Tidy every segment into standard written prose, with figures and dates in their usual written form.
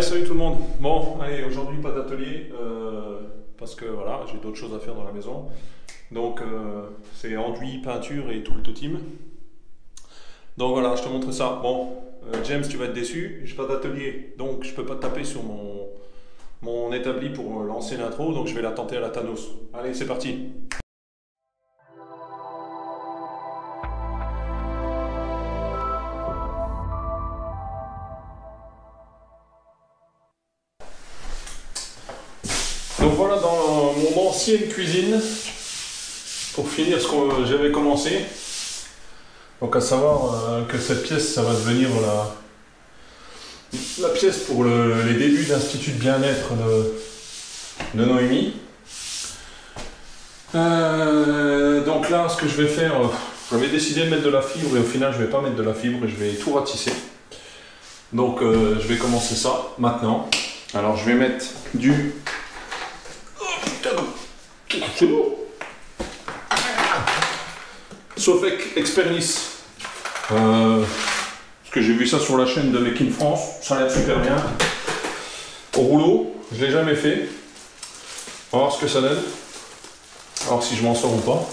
salut tout le monde. Bon, allez, aujourd'hui pas d'atelier parce que voilà, j'ai d'autres choses à faire dans la maison. Donc c'est enduit, peinture et tout le team. Donc voilà, je te montre ça. Bon, James, tu vas être déçu, j'ai pas d'atelier, donc je peux pas taper sur mon établi pour lancer l'intro, donc je vais la tenter à la Thanos. Allez, c'est parti. Donc voilà, dans mon ancienne cuisine, pour finir ce que j'avais commencé, donc à savoir que cette pièce, ça va devenir la pièce pour les débuts d'Institut de bien-être de Noémie. Donc là, ce que je vais faire, j'avais décidé de mettre de la fibre et au final, je vais pas mettre de la fibre et je vais tout ratisser. Donc je vais commencer ça maintenant. Alors je vais mettre du... C'est lourd. Sofec Expernis. Parce que j'ai vu ça sur la chaîne de Make in France, ça a l'air super bien. Au rouleau, je l'ai jamais fait. On va voir ce que ça donne. Alors si je m'en sors ou pas.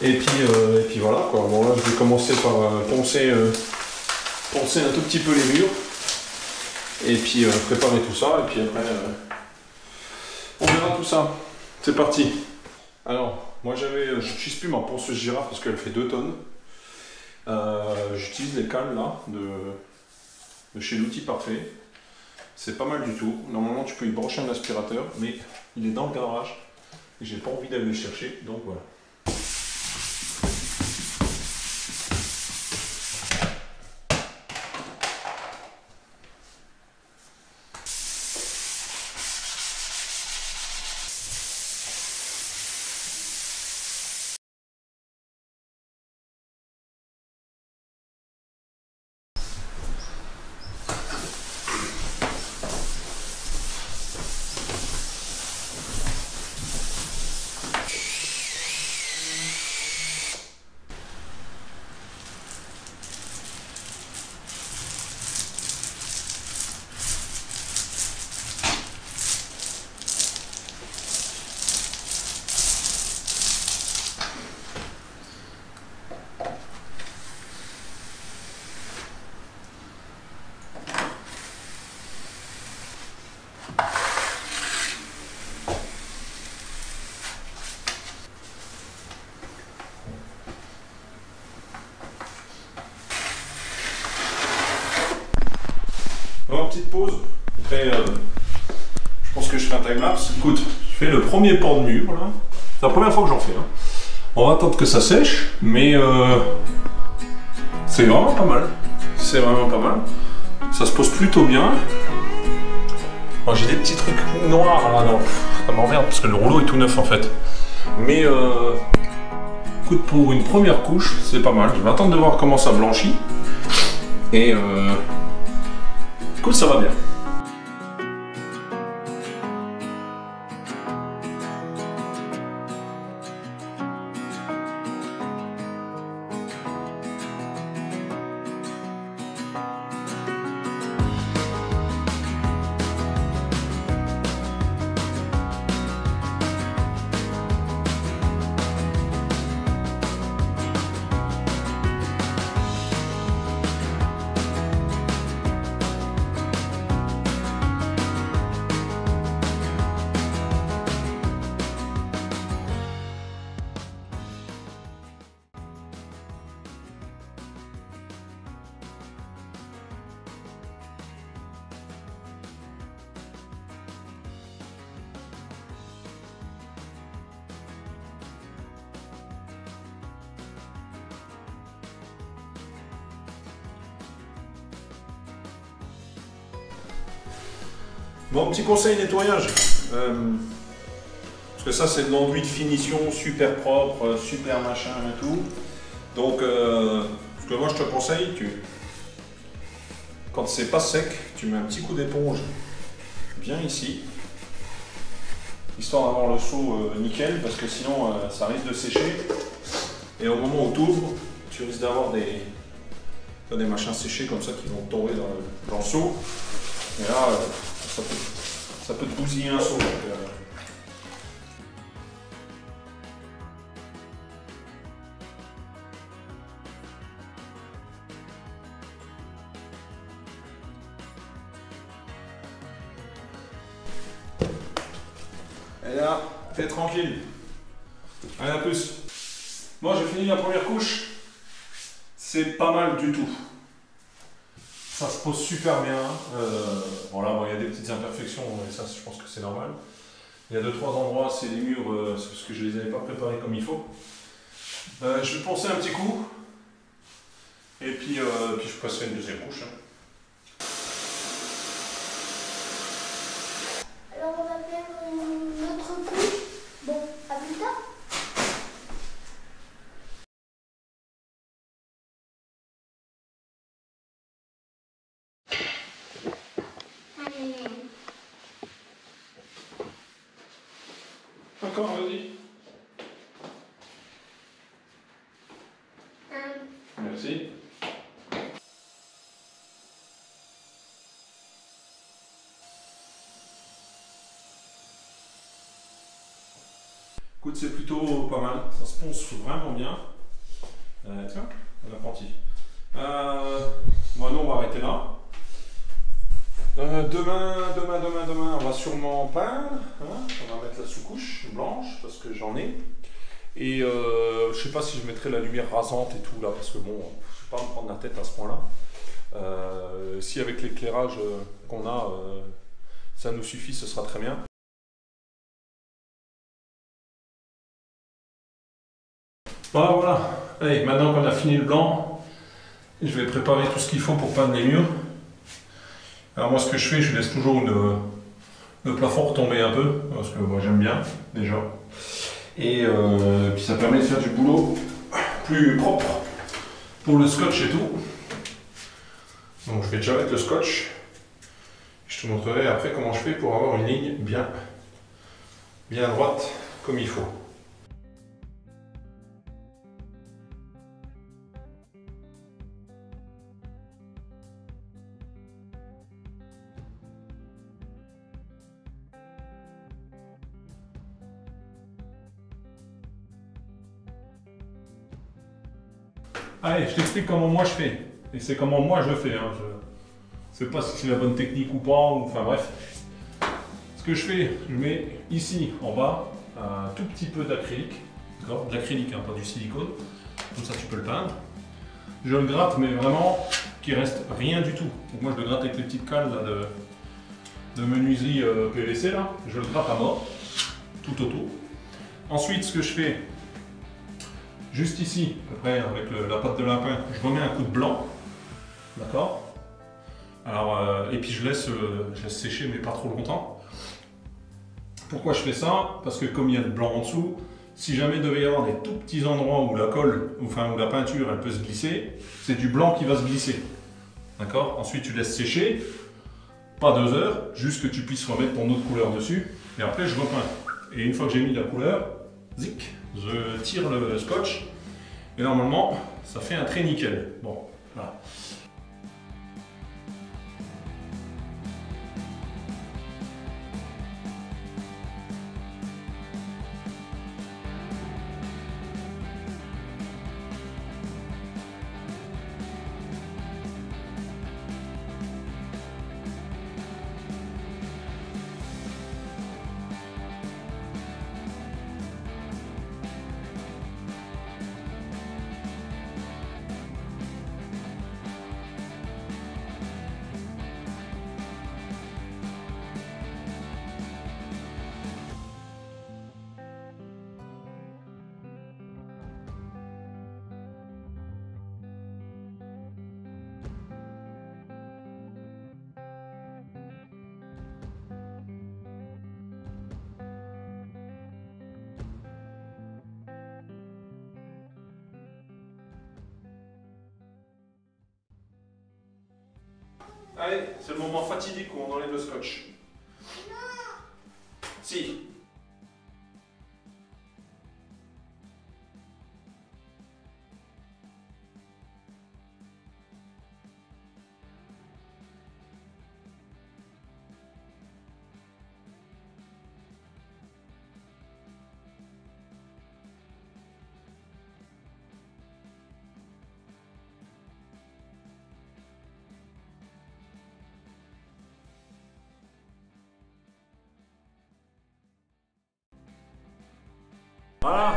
Et puis voilà quoi. Bon là je vais commencer par poncer un tout petit peu les murs. Et puis préparer tout ça. Et puis après on verra tout ça. C'est parti. Alors, moi j'utilise plus ma ponceuse girafe parce qu'elle fait 2 tonnes. J'utilise les cales là de chez l'outil parfait. C'est pas mal du tout. Normalement tu peux y brancher un aspirateur, mais il est dans le garage et j'ai pas envie d'aller le chercher, donc voilà. Alors, petite pause. Après, je pense que je fais un time-lapse. Écoute, je fais le premier pan de mur là. C'est la première fois que j'en fais. Hein. On va attendre que ça sèche, mais c'est vraiment pas mal. C'est vraiment pas mal. Ça se pose plutôt bien. Alors, j'ai des petits trucs noirs là, non. Ça m'emmerde parce que le rouleau est tout neuf en fait. Mais écoute, pour une première couche, c'est pas mal. Je vais attendre de voir comment ça blanchit. Et écoute, ça va bien. Bon, petit conseil nettoyage. Parce que ça, c'est de l'enduit de finition super propre, super machin et tout. Donc, ce que moi je te conseille, quand c'est pas sec, tu mets un petit coup d'éponge bien ici, histoire d'avoir le seau nickel, parce que sinon ça risque de sécher. Et au moment où tu ouvres, tu risques d'avoir des machins séchés comme ça qui vont tomber dans le seau. Et là, ça peut te bousiller un saut. Et là, fais tranquille. Allez, à plus. Moi, j'ai fini la première couche. C'est pas mal du tout. Ça se pose super bien. Voilà, bon, il y a des petites imperfections, mais ça, je pense que c'est normal. Il y a 2-3 endroits, c'est les murs, c'est parce que je les avais pas préparés comme il faut. Je vais poncer un petit coup. Et puis je passerai une deuxième couche. Alors on va faire une autre couche. Bon, à plus tard. Encore, vas-y. Merci. Écoute, c'est plutôt pas mal. Ça se ponce vraiment bien. Tiens, un apprenti. Bon, nous, on va arrêter là. Demain, on va sûrement peindre. Hein, on va mettre la sous-couche blanche parce que j'en ai. Et je sais pas si je mettrai la lumière rasante et tout là parce que bon, je vais pas me prendre la tête à ce point-là. Si avec l'éclairage qu'on a, ça nous suffit, ce sera très bien. Voilà. Allez, maintenant qu'on a fini le blanc, je vais préparer tout ce qu'il faut pour peindre les murs. Alors moi, ce que je fais, je laisse toujours le plafond retomber un peu parce que moi j'aime bien déjà. Et puis ça permet de faire du boulot plus propre pour le scotch et tout. Donc je vais déjà mettre le scotch. Je te montrerai après comment je fais pour avoir une ligne bien droite comme il faut. Allez, je t'explique comment moi je fais. Et c'est comment moi je fais. Hein. Je ne sais pas si c'est la bonne technique ou pas, enfin bref. Ce que je fais, je mets ici en bas un tout petit peu d'acrylique. De l'acrylique, hein, pas du silicone. Comme ça tu peux le peindre. Je le gratte, mais vraiment qu'il reste rien du tout. Donc moi je le gratte avec les petites cales là, de menuiserie PVC là. Je le gratte à mort, tout autour. Ensuite, ce que je fais, juste ici, à peu près avec la pâte de lapin, je remets un coup de blanc, d'accord. Alors, et puis je laisse sécher, mais pas trop longtemps. Pourquoi je fais ça? Parce que comme il y a le blanc en dessous, si jamais il devait y avoir des tout petits endroits où la colle, enfin où la peinture, elle peut se glisser, c'est du blanc qui va se glisser, d'accord. Ensuite, tu laisses sécher, pas 2 heures, juste que tu puisses remettre ton autre couleur dessus, et après je repeins. Et une fois que j'ai mis la couleur, zic, je tire le scotch et normalement ça fait un trait nickel. Bon, voilà. Allez, c'est le moment fatidique où on enlève le scotch. Non. Si. Voilà.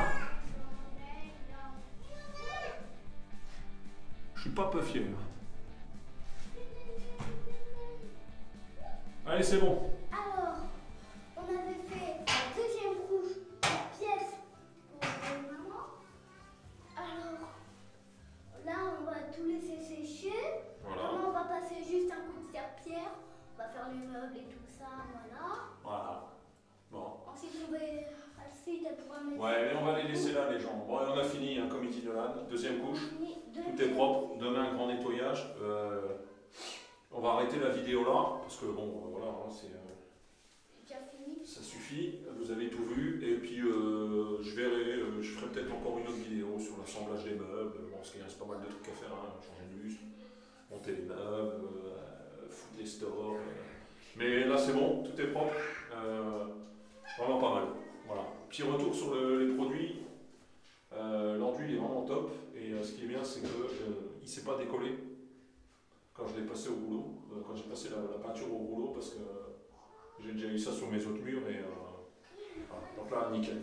Je suis pas peu fier. Allez, c'est bon. Alors, on avait fait la deuxième couche de pièces pour maman. Alors, là, on va tout laisser sécher. Voilà. Maman, on va passer juste un coup de serpillère. On va faire les meubles et tout ça, voilà. Voilà. Bon. Ensuite, elle pourra mettre... Ouais, mais on va les laisser là, les gens. Bon, on a fini, hein, comme il dit Nolan. Deuxième couche. Tout est Deuxième propre. Demain, un grand nettoyage. On va arrêter la vidéo là, parce que bon, voilà, hein, c'est... J'ai déjà fini. Ça suffit, vous avez tout vu, et puis je ferai peut-être encore une autre vidéo sur l'assemblage des meubles, bon, parce qu'il reste pas mal de trucs à faire, hein, changer de lustre, monter les meubles, foutre les stores, mais là c'est bon, tout est propre, vraiment pas mal, voilà. Petit retour sur les produits, l'enduit est vraiment top, et ce qui est bien c'est qu'il ne s'est pas décollé quand je l'ai passé au rouleau, quand j'ai passé la peinture au rouleau, parce que j'ai déjà eu ça sur mes autres murs et voilà. Donc là, nickel.